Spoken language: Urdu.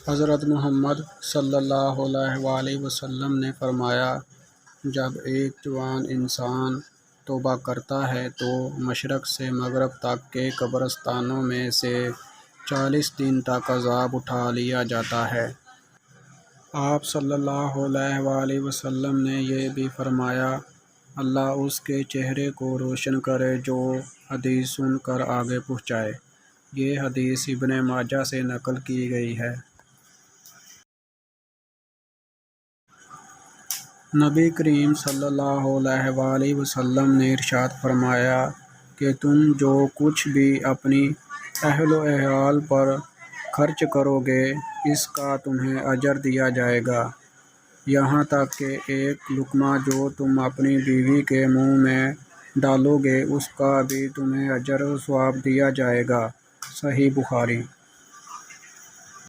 حضرت محمد صلی اللہ علیہ وآلہ وسلم نے فرمایا، جب ایک جوان انسان توبہ کرتا ہے تو مشرق سے مغرب تک کے قبرستانوں میں سے 40 دن تک عذاب اٹھا لیا جاتا ہے۔ آپ صلی اللہ علیہ وآلہ وسلم نے یہ بھی فرمایا، اللہ اس کے چہرے کو روشن کرے جو حدیث سن کر آگے پہنچائے۔ یہ حدیث ابن ماجہ سے نقل کی گئی ہے۔ نبی کریم صلی اللہ علیہ وآلہ وسلم نے ارشاد فرمایا کہ تم جو کچھ بھی اپنی اہل و عیال پر خرچ کرو گے اس کا تمہیں اجر دیا جائے گا، یہاں تک کہ ایک لقمہ جو تم اپنی بیوی کے منہ میں ڈالو گے اس کا بھی تمہیں اجر و ثواب دیا جائے گا۔ صحیح بخاری۔